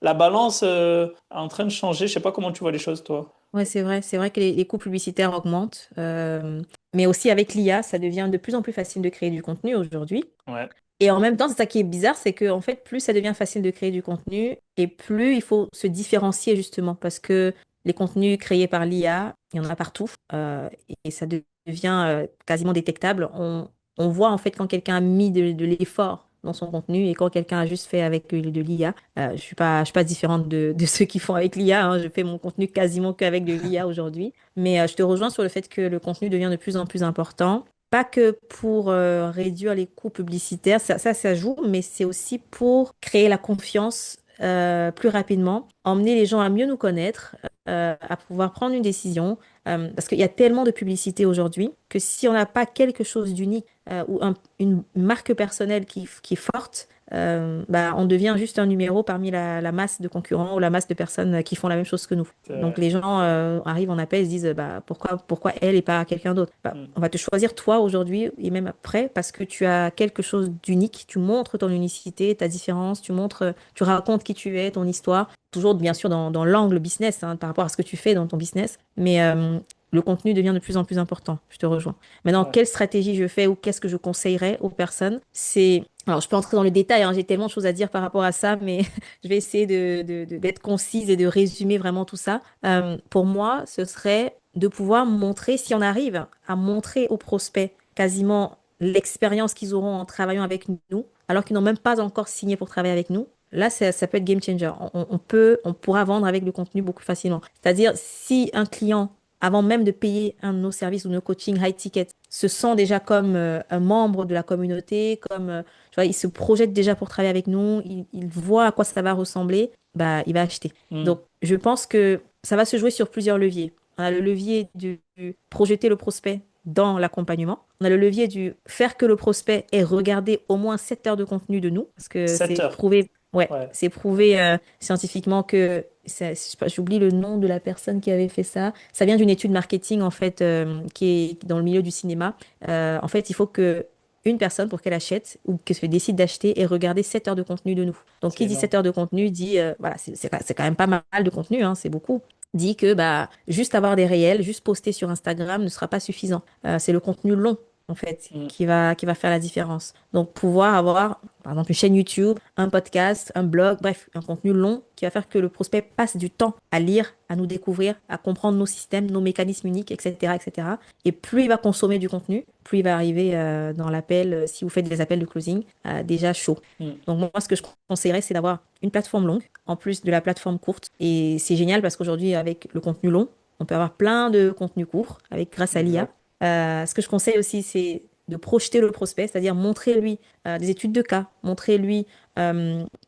la balance est en train de changer. Je sais pas comment tu vois les choses, toi. Ouais, c'est vrai. C'est vrai que les coûts publicitaires augmentent. Mais aussi avec l'IA, ça devient de plus en plus facile de créer du contenu aujourd'hui. Ouais, Et en même temps, c'est ça qui est bizarre, c'est que en fait, plus ça devient facile de créer du contenu et plus il faut se différencier justement parce que les contenus créés par l'IA, il y en a partout et ça devient quasiment détectable. On voit en fait quand quelqu'un a mis de l'effort dans son contenu et quand quelqu'un a juste fait avec de l'IA. Je suis pas différente de ceux qui font avec l'IA, hein. Je fais mon contenu quasiment qu'avec de l'IA aujourd'hui. Mais je te rejoins sur le fait que le contenu devient de plus en plus important. Pas que pour réduire les coûts publicitaires, ça joue, mais c'est aussi pour créer la confiance plus rapidement, emmener les gens à mieux nous connaître, à pouvoir prendre une décision. Parce qu'il y a tellement de publicité aujourd'hui que si on n'a pas quelque chose d'unique ou une marque personnelle qui est forte, bah, on devient juste un numéro parmi la masse de concurrents ou la masse de personnes qui font la même chose que nous. Donc C'est- les gens arrivent en appel et se disent bah, pourquoi elle et pas quelqu'un d'autre? Bah, Mm. on va te choisir toi aujourd'hui et même après parce que tu as quelque chose d'unique. Tu montres ton unicité, ta différence, tu racontes qui tu es, ton histoire. Toujours bien sûr dans l'angle business hein, par rapport à ce que tu fais dans ton business. Mais le contenu devient de plus en plus important. Je te rejoins. Maintenant, Ouais. quelle stratégie je fais ou qu'est-ce que je conseillerais aux personnes? Alors, je peux entrer dans le détail, hein, j'ai tellement de choses à dire par rapport à ça, mais je vais essayer d'être concise et de résumer vraiment tout ça. Pour moi, ce serait de pouvoir montrer, si on arrive à montrer aux prospects quasiment l'expérience qu'ils auront en travaillant avec nous, alors qu'ils n'ont même pas encore signé pour travailler avec nous. Là, ça peut être game changer. On pourra vendre avec le contenu beaucoup facilement. C'est-à-dire, si un client, avant même de payer un de nos services ou nos coachings high ticket, se sent déjà comme un membre de la communauté, tu vois, il se projette déjà pour travailler avec nous, il voit à quoi ça va ressembler, bah, il va acheter. Mm. Donc, je pense que ça va se jouer sur plusieurs leviers. On a le levier du projeter le prospect dans l'accompagnement. On a le levier du faire que le prospect ait regardé au moins 7 heures de contenu de nous, parce que 7 c'est heures. prouvé, ouais, Ouais. c'est prouvé scientifiquement que, je sais pas, j'oublie le nom de la personne qui avait fait ça. Ça vient d'une étude marketing, en fait, qui est dans le milieu du cinéma. En fait, il faut que une personne, pour qu'elle achète ou qu'elle décide d'acheter, ait regardé 7 heures de contenu de nous. Donc, C'est qui dit énorme. 7 heures de contenu dit, voilà, c'est quand même pas mal de contenu, hein, c'est beaucoup dit que bah, juste avoir des réels, juste poster sur Instagram ne sera pas suffisant. C'est le contenu long, en fait, Mm. qui va faire la différence. Donc, pouvoir avoir, par exemple, une chaîne YouTube, un podcast, un blog, bref, un contenu long qui va faire que le prospect passe du temps à lire, à nous découvrir, à comprendre nos systèmes, nos mécanismes uniques, etc., etc. Et plus il va consommer du contenu, plus il va arriver dans l'appel, si vous faites des appels de closing, déjà chaud. Mm. Donc moi, ce que je conseillerais, c'est d'avoir une plateforme longue, en plus de la plateforme courte. Et c'est génial parce qu'aujourd'hui, avec le contenu long, on peut avoir plein de contenus courts grâce à l'IA. Exact. Ce que je conseille aussi, c'est de projeter le prospect, c'est-à-dire montrer lui des études de cas, montrer lui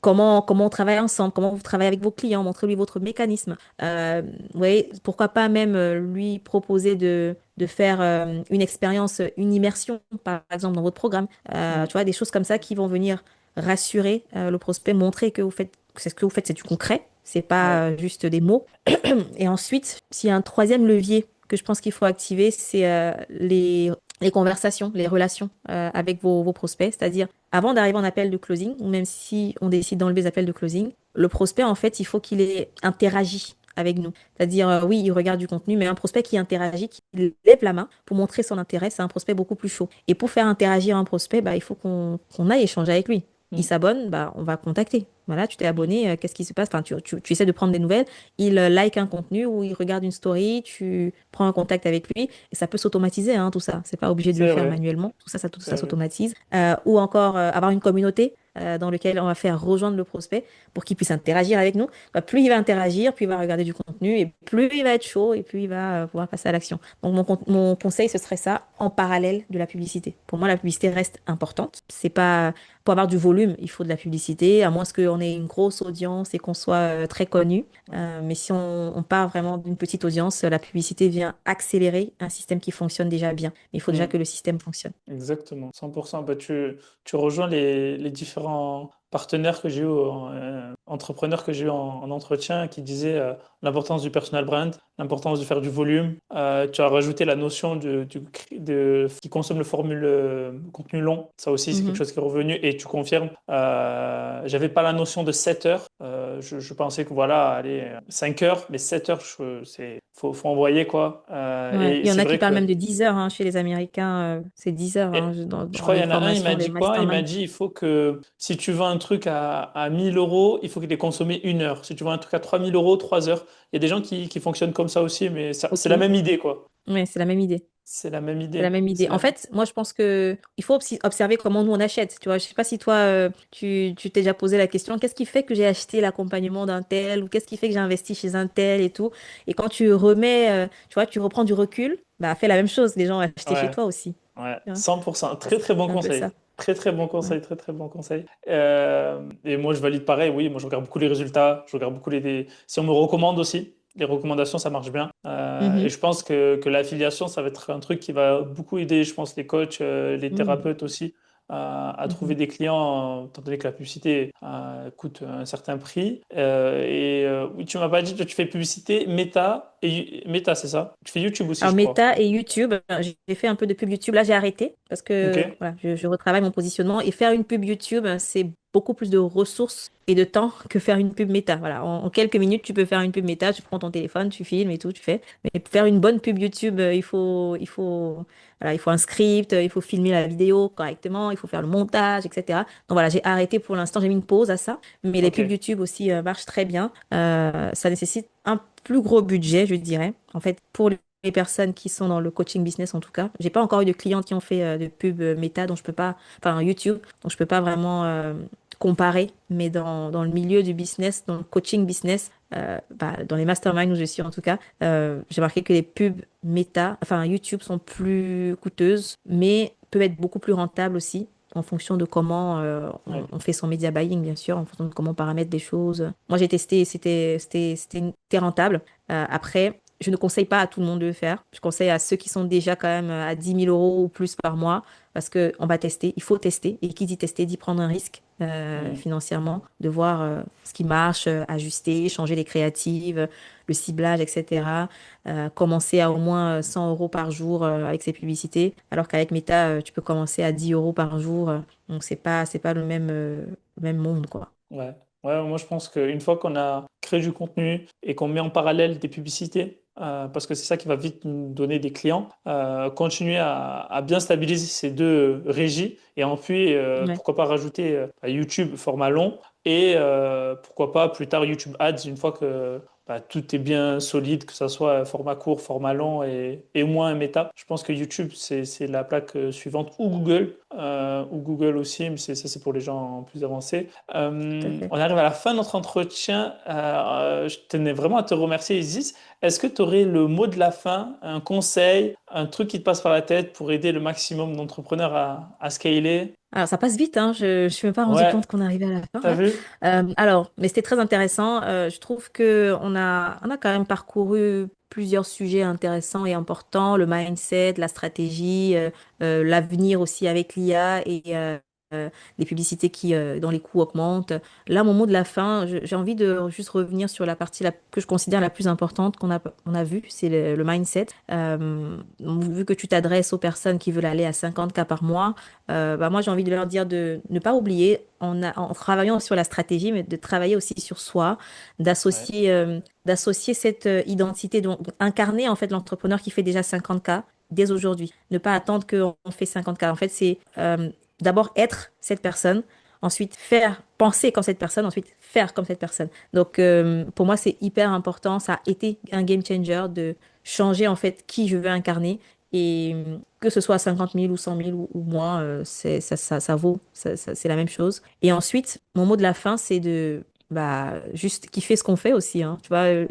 comment on travaille ensemble, comment vous travaillez avec vos clients, montrer lui votre mécanisme. Vous voyez, pourquoi pas même lui proposer de faire une expérience, une immersion, par exemple, dans votre programme. Mm. Tu vois, des choses comme ça qui vont venir rassurer le prospect, montrer que ce que vous faites, c'est du concret, c'est Ouais. pas juste des mots. Et ensuite, s'il y a un troisième levier que je pense qu'il faut activer, c'est les conversations, les relations avec vos prospects. C'est-à-dire, avant d'arriver en appel de closing, ou même si on décide d'enlever les appels de closing, le prospect, en fait, il faut qu'il ait interagi avec nous. C'est-à-dire, oui, il regarde du contenu, mais un prospect qui interagit, qui lève la main pour montrer son intérêt, c'est un prospect beaucoup plus chaud. Et pour faire interagir un prospect, bah, il faut qu'on aille échanger avec lui. Il Mm. s'abonne, bah, on va contacter. Voilà, tu t'es Mm. abonné, qu'est-ce qui se passe? Enfin, tu essaies de prendre des nouvelles. Il like un contenu ou il regarde une story, tu prends un contact avec lui et ça peut s'automatiser, hein, tout ça. C'est pas obligé de le C'est faire vrai. manuellement. Tout ça C'est vrai. s'automatise. Ou encore avoir une communauté dans laquelle on va faire rejoindre le prospect pour qu'il puisse interagir avec nous. Bah, plus il va interagir, plus il va regarder du contenu et plus il va être chaud et plus il va pouvoir passer à l'action. Donc mon conseil, ce serait ça en parallèle de la publicité. Pour moi, la publicité reste importante. C'est pas pour avoir du volume, il faut de la publicité, à moins qu'on ait une grosse audience et qu'on soit très connu. Mais si on part vraiment d'une petite audience, la publicité vient accélérer un système qui fonctionne déjà bien. Mais il faut déjà Mm. que le système fonctionne. Exactement, 100%. Bah, tu rejoins les différents partenaires que j'ai eu, entrepreneurs que j'ai eu en entretien qui disaient l'importance du personal brand, l'importance de faire du volume. Tu as rajouté la notion qui consomme le contenu long. Ça aussi, c'est quelque Mhm. chose qui est revenu et tu confirmes. J'avais pas la notion de 7 heures. Je pensais que voilà, allez, 5 heures, mais 7 heures, faut envoyer quoi. Ouais. Et Il y en c'est a qui vrai parlent que. même de 10 heures hein, chez les Américains. C'est 10 heures hein, Je dans crois qu'il les y en a un, il formations, m'a les dit quoi? Il m'a masterminds. dit il faut que si tu vends un truc à 1000 euros, il faut qu'il ait consommé 1 heure. Si tu vends un truc à 3000 euros, 3 heures. Il y a des gens qui fonctionnent comme ça aussi, mais c'est la Ok. même idée, quoi. Ouais, c'est la même idée. C'est la même C'est la idée. même idée. C'est En la... fait, moi, je pense que il faut observer comment nous on achète. Tu vois, je sais pas si toi, tu t'es déjà posé la question, qu'est-ce qui fait que j'ai acheté l'accompagnement d'un tel ou qu'est-ce qui fait que j'ai investi chez un tel et tout. Et quand tu remets, tu vois, tu reprends du recul, bah, fais la même chose. Les gens ont acheté chez Ouais, toi aussi. ouais, Tu vois. 100%. Très, très bon C'est un peu conseil. ça. Très, très bon Ouais. conseil. Très, très bon conseil. Et moi, je valide pareil. Oui, moi, je regarde beaucoup les résultats. Je regarde beaucoup si on me recommande aussi. Les recommandations, ça marche bien. Et Mhm. je pense que l'affiliation, ça va être un truc qui va beaucoup aider, je pense, les coachs, les Mhm. thérapeutes aussi, à trouver Mhm. des clients, étant donné que la publicité coûte un certain prix. Oui, tu m'as pas dit, toi, tu fais publicité, Meta, c'est ça? Tu fais YouTube aussi, Alors je crois. Meta et YouTube, j'ai fait un peu de pub YouTube. Là, j'ai arrêté parce Ok, que voilà, je retravaille mon positionnement et faire une pub YouTube, c'est beaucoup plus de ressources et de temps que faire une pub Meta. Voilà, en quelques minutes, tu peux faire une pub Meta, tu prends ton téléphone, tu filmes et tout, tu fais. Mais pour faire une bonne pub YouTube, voilà, il faut un script, il faut filmer la vidéo correctement, il faut faire le montage, etc. Donc voilà, j'ai arrêté pour l'instant, j'ai mis une pause à ça. Mais les ok, pubs YouTube aussi marchent très bien. Ça nécessite un plus gros budget, je dirais. En fait, pour les personnes qui sont dans le coaching business, en tout cas, j'ai pas encore eu de clients qui ont fait de pub méta, donc je peux pas, enfin YouTube, donc je peux pas vraiment comparer. Mais dans le milieu du business, dans le coaching business, bah, dans les masterminds où je suis en tout cas, j'ai remarqué que les pubs méta, enfin YouTube, sont plus coûteuses, mais peuvent être beaucoup plus rentables aussi en fonction de comment ouais, on fait son media buying, bien sûr, en fonction de comment on paramètre des choses. Moi, j'ai testé et c'était rentable. Après, je ne conseille pas à tout le monde de le faire. Je conseille à ceux qui sont déjà quand même à 10 000 € ou plus par mois parce qu'on va tester. Il faut tester. Et qui dit tester dit prendre un risque hmm, financièrement, de voir ce qui marche, ajuster, changer les créatives, le ciblage, etc. Commencer à au moins 100 € par jour avec ses publicités, alors qu'avec Meta, tu peux commencer à 10 € par jour. Donc, c'est pas le même monde, quoi. ouais. Ouais, moi je pense qu'une fois qu'on a créé du contenu et qu'on met en parallèle des publicités, parce que c'est ça qui va vite nous donner des clients, continuer à bien stabiliser ces deux régies et puis Ouais, pourquoi pas rajouter YouTube format long et pourquoi pas plus tard YouTube Ads une fois que tout est bien solide, que ça soit format court, format long et moins un méta. Je pense que YouTube c'est la plaque suivante ou Google aussi, mais ça c'est pour les gens plus avancés. tout à fait. On arrive à la fin de notre entretien. Je tenais vraiment à te remercier, Isis. Est-ce que tu aurais le mot de la fin, un conseil, un truc qui te passe par la tête pour aider le maximum d'entrepreneurs à scaler? Alors, ça passe vite, hein. Je ne suis même pas rendu Ouais, compte qu'on arrivait à la fin, t'as là. vu? Alors, mais c'était très intéressant. Je trouve que on a quand même parcouru plusieurs sujets intéressants et importants, le mindset, la stratégie, l'avenir aussi avec l'IA et les publicités dont les coûts augmentent. Là, mon mot de la fin, j'ai envie de juste revenir sur la partie que je considère la plus importante qu'on a vue, c'est le mindset. Vu que tu t'adresses aux personnes qui veulent aller à 50K par mois, bah moi, j'ai envie de leur dire de ne pas oublier, en travaillant sur la stratégie, mais de travailler aussi sur soi, Ouais, d'associer cette identité, donc incarner en fait l'entrepreneur qui fait déjà 50K dès aujourd'hui. Ne pas attendre qu'on fait 50K. En fait, c'est d'abord être cette personne, ensuite faire, penser comme cette personne, ensuite faire comme cette personne. Donc, pour moi, c'est hyper important. Ça a été un game changer de changer en fait qui je veux incarner. Et que ce soit 50 000 ou 100 000 ou moins, ça vaut, c'est la même chose. Et ensuite, mon mot de la fin, c'est de bah, juste kiffer ce qu'on fait aussi, hein. Tu vois, ouais.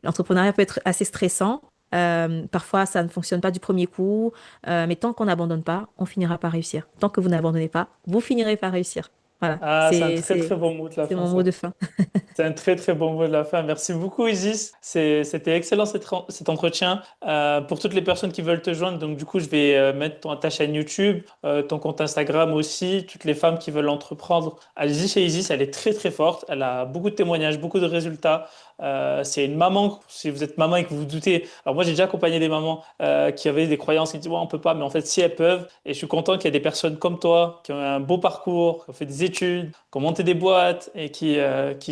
l'entrepreneuriat peut être assez stressant. Parfois, ça ne fonctionne pas du premier coup, mais tant qu'on n'abandonne pas, on finira par réussir. Tant que vous n'abandonnez pas, vous finirez par réussir. Voilà, Ah, c'est un très très bon mot de la c'est fin, mon mot ça. de fin. C'est un très très bon mot de la fin. Merci beaucoup, Isis. C'était excellent cet entretien. Pour toutes les personnes qui veulent te joindre, donc du coup, je vais mettre ta chaîne YouTube, ton compte Instagram aussi. Toutes les femmes qui veulent entreprendre, allez-y chez Isis. Elle est très très forte. Elle a beaucoup de témoignages, beaucoup de résultats. C'est une maman. Si vous êtes maman et que vous vous doutez, alors moi j'ai déjà accompagné des mamans qui avaient des croyances qui disent ouais, on peut pas, mais en fait si elles peuvent. Et je suis content qu'il y ait des personnes comme toi qui ont un beau parcours, qui ont fait des études, qui ont monté des boîtes et qui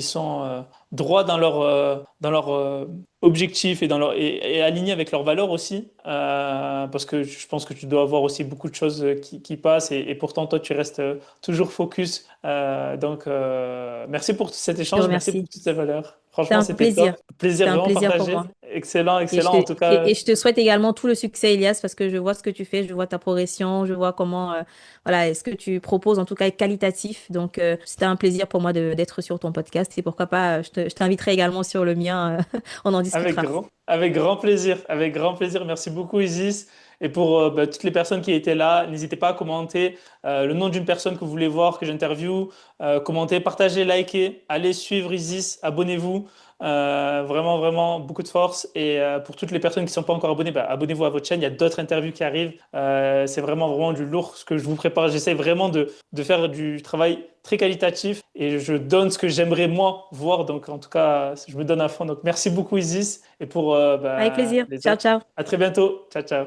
sont droits dans leur objectifs et alignés avec leurs valeurs aussi. Parce que je pense que tu dois avoir aussi beaucoup de choses qui passent et pourtant toi tu restes toujours focus. Merci pour cet Je te échange, merci pour remercie. toutes ces valeurs. C'était Franchement, un c'était top. plaisir. Plaisir C'était un vraiment plaisir pour partagé. moi. Excellent, Et je excellent. te, En tout et cas, je te souhaite également tout le succès, Elias, parce que je vois ce que tu fais, je vois ta progression, je vois comment, voilà, ce que tu proposes, en tout cas, est qualitatif. Donc, c'était un plaisir pour moi d'être sur ton podcast. Et pourquoi pas, je t'inviterai également sur le mien, on en discutera. avec grand plaisir, avec grand plaisir. Merci beaucoup, Isis. Et pour toutes les personnes qui étaient là, n'hésitez pas à commenter le nom d'une personne que vous voulez voir, que j'interviewe, commenter, partager, liker, allez suivre Isis, abonnez-vous. Vraiment, vraiment, beaucoup de force. Et pour toutes les personnes qui ne sont pas encore abonnées, bah, abonnez-vous à votre chaîne. Il y a d'autres interviews qui arrivent. C'est vraiment, vraiment du lourd ce que je vous prépare. J'essaie vraiment de faire du travail très qualitatif et je donne ce que j'aimerais moi voir. Donc, en tout cas, je me donne à fond. Donc, merci beaucoup, Isis. Et pour Avec plaisir. les Ciao, autres, ciao. à très bientôt. Ciao, ciao.